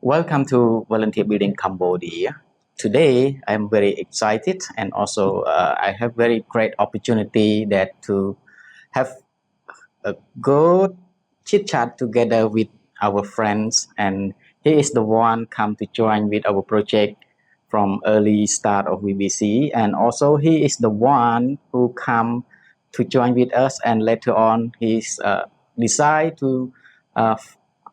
Welcome to Volunteer Building Cambodia. Today, I'm very excited and also I have very great opportunity that to have a good chit chat together with our friends, and he is the one come to join with our project from early start of VBC, and also he is the one who come to join with us, and later on he's decide to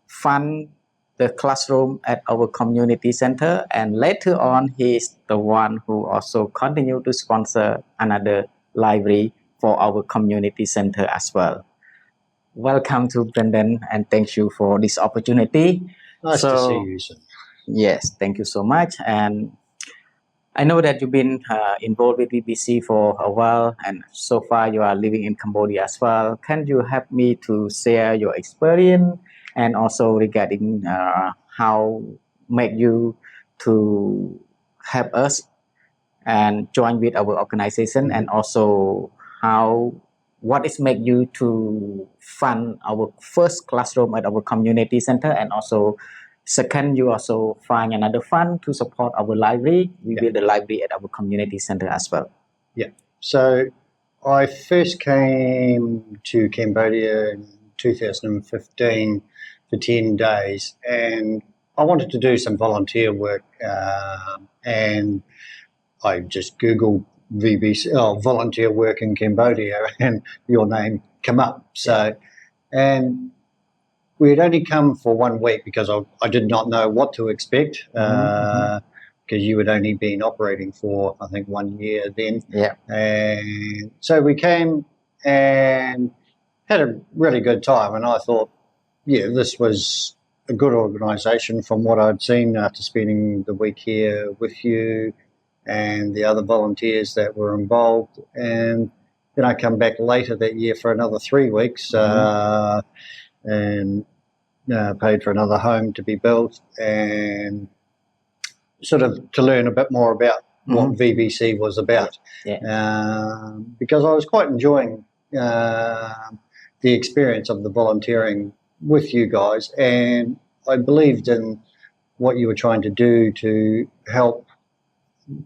fund the classroom at our community center, and later on he is the one who also continue to sponsor another library for our community center as well. Welcome to Brendon, and thank you for this opportunity. Nice to see you, sir. Yes, thank you so much. And I know that you've been involved with VBC for a while, and so far you are living in Cambodia as well. Can you help me to share your experience and also regarding how make you to help us and join with our organization, and also what is make you to fund our first classroom at our community center, and also second, you also find another fund to support our library. We build a library at our community center as well. Yeah. So I first came to Cambodia in 2015 for 10 days, and I wanted to do some volunteer work, and I just Googled VBC, volunteer work in Cambodia, and your name come up. So, and we had only come for 1 week because I did not know what to expect, because you had only been operating for, I think, 1 year then. Yeah. And so we came and had a really good time, and I thought, yeah, this was a good organisation from what I'd seen after spending the week here with you and the other volunteers that were involved. And then I come back later that year for another 3 weeks, and paid for another home to be built, and sort of to learn a bit more about what VBC was about. Because I was quite enjoying the experience of the volunteering with you guys, and I believed in what you were trying to do to help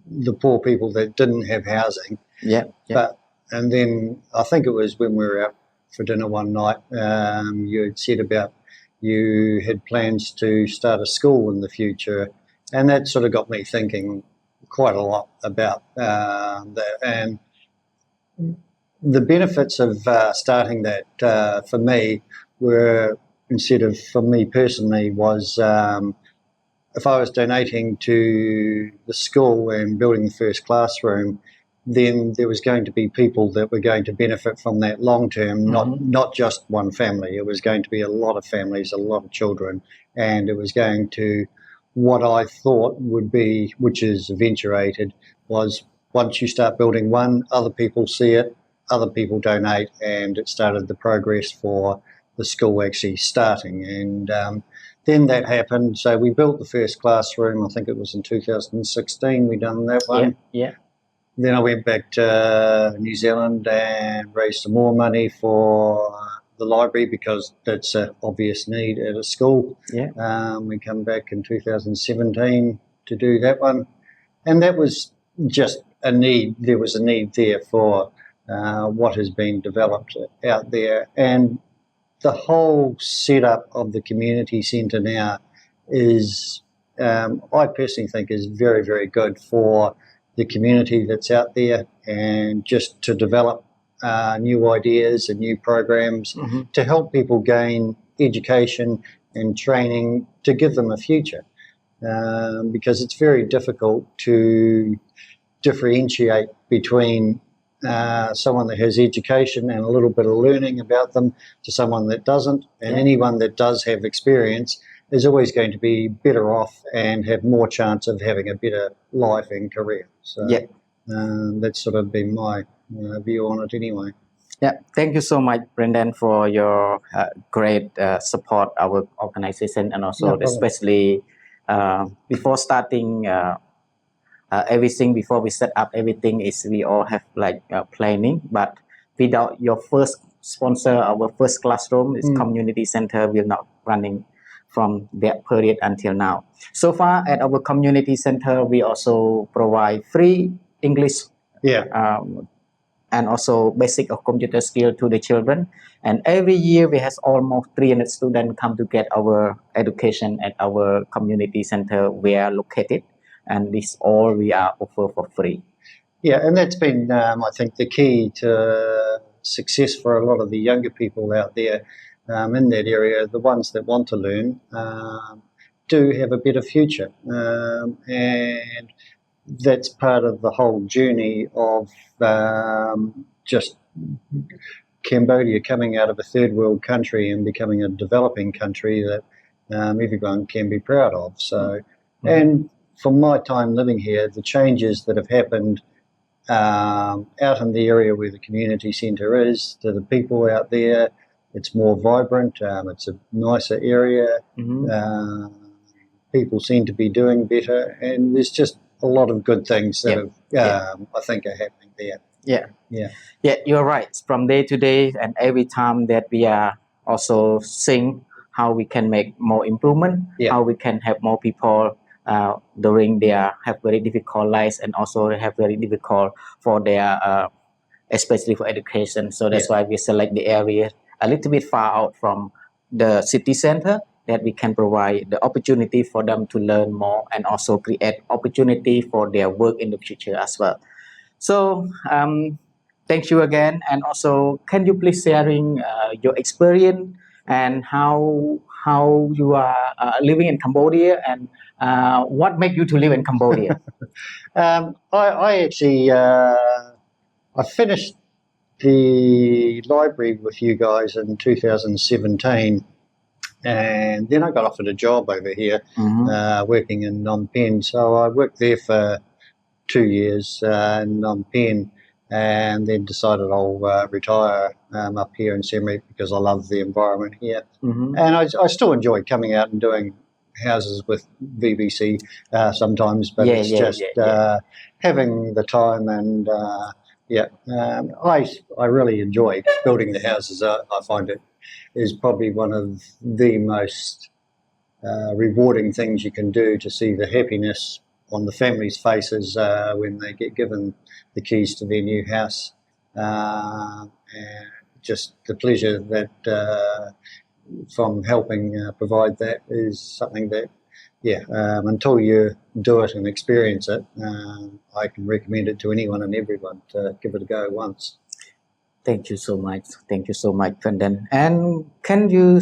the poor people that didn't have housing. And then I think it was when we were out for dinner one night, you had said about you had plans to start a school in the future, and that sort of got me thinking quite a lot about that. And the benefits of starting that for me were, instead of for me personally, was if I was donating to the school and building the first classroom, then there was going to be people that were going to benefit from that long term, not just one family. It was going to be a lot of families, a lot of children, and it was going to, what I thought would be, which is eventuated, was once you start building one, other people see it, other people donate, and it started the progress for the school actually starting. And then that happened. So we built the first classroom, I think it was in 2016 we done that one. Then I went back to New Zealand and raised some more money for the library, because that's an obvious need at a school. We come back in 2017 to do that one. And that was just a need. There was a need there for what has been developed out there. And the whole setup of the community centre now is, I personally think, is very, very good for the community that's out there, and just to develop new ideas and new programs to help people gain education and training to give them a future, because it's very difficult to differentiate between someone that has education and a little bit of learning about them to someone that doesn't, and anyone that does have experience is always going to be better off and have more chance of having a better life and career. So that's sort of been my view on it anyway. Thank you so much, Brendon, for your great support our organization, and also especially before starting everything, before we set up everything, is we all have like planning, but without your first sponsor, our first classroom is community center will not running from that period until now. So far at our community center, we also provide free English and also basic of computer skill to the children. And every year we have almost 300 students come to get our education at our community center we are located. And this all we are offer for free. Yeah, and that's been, I think, the key to success for a lot of the younger people out there in that area. The ones that want to learn do have a better future. And that's part of the whole journey of just Cambodia coming out of a third world country and becoming a developing country that everyone can be proud of. So, and from my time living here, the changes that have happened out in the area where the community centre is, to the people out there, it's more vibrant, it's a nicer area, people seem to be doing better, and there's just a lot of good things that I think are happening there. Yeah, you're right. From day to day and every time that we are also seeing how we can make more improvement, how we can help more people during their have very difficult lives and also have very difficult for their especially for education. So that's why we select the area a little bit far out from the city center, that we can provide the opportunity for them to learn more and also create opportunity for their work in the future as well. So thank you again, and also can you please sharing your experience and how you are living in Cambodia, and what made you to live in Cambodia? I actually I finished the library with you guys in 2017, and then I got offered a job over here working in Phnom Penh. So I worked there for 2 years in Phnom Penh, and then decided I'll retire up here in Siem Reap because I love the environment here. And I still enjoy coming out and doing houses with VBC sometimes, but it's just having the time and I really enjoy building the houses. I find it is probably one of the most rewarding things you can do, to see the happiness on the families' faces when they get given the keys to their new house, and just the pleasure that from helping provide that is something that until you do it and experience it, I can recommend it to anyone and everyone to give it a go once. Thank you so much. Thank you so much, Brendon. And can you,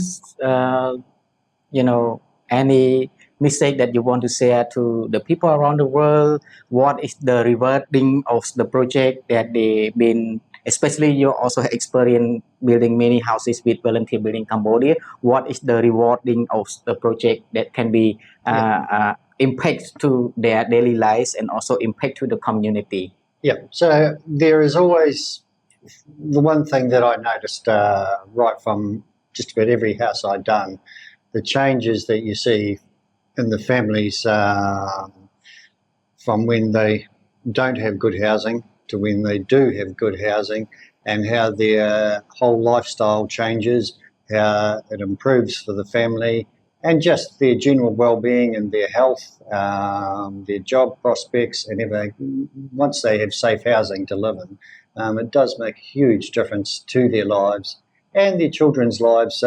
any message that you want to share to the people around the world? What is the rewarding of the project that they've been, especially you also have experience building many houses with volunteer building Cambodia. What is the rewarding of the project that can be impact to their daily lives and also impact to the community? Yeah, so there is always the one thing that I noticed right from just about every house I'd done, the changes that you see in the families from when they don't have good housing to when they do have good housing, and how their whole lifestyle changes, how it improves for the family, and just their general well-being and their health, their job prospects and everything. Once they have safe housing to live in, it does make a huge difference to their lives and their children's lives,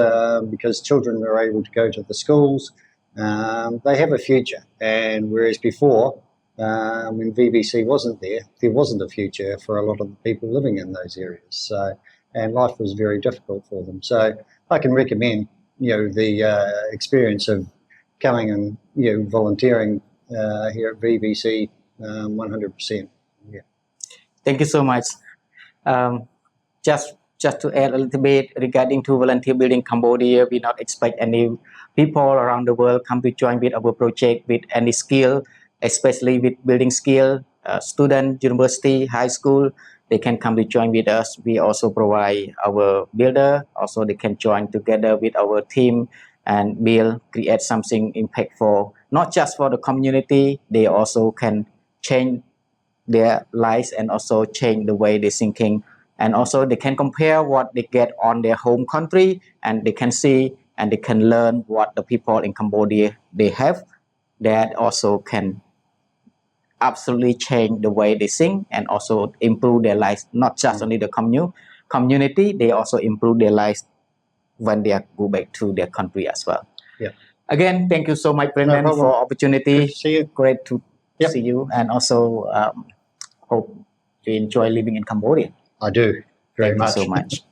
because children are able to go to the schools. They have a future, and whereas before, when VBC wasn't there, there wasn't a future for a lot of the people living in those areas. So, and life was very difficult for them. So I can recommend, the experience of coming and, volunteering here at VBC 100%. Yeah. Thank you so much. Just to add a little bit regarding to volunteer building Cambodia, we not expect any people around the world come to join with our project with any skill, especially with building skill, student, university, high school, they can come to join with us. We also provide our builder, also they can join together with our team and create something impactful, not just for the community, they also can change their lives and also change the way they're thinking. And also they can compare what they get on their home country, and they can see and they can learn what the people in Cambodia they have, that also can absolutely change the way they think and also improve their lives, not just only the community, they also improve their lives when they go back to their country as well. Yeah. Again, thank you so much, Brendon, No for opportunity. Good to see you. Great to see you, and also hope you enjoy living in Cambodia. I do very Thank much. you so much.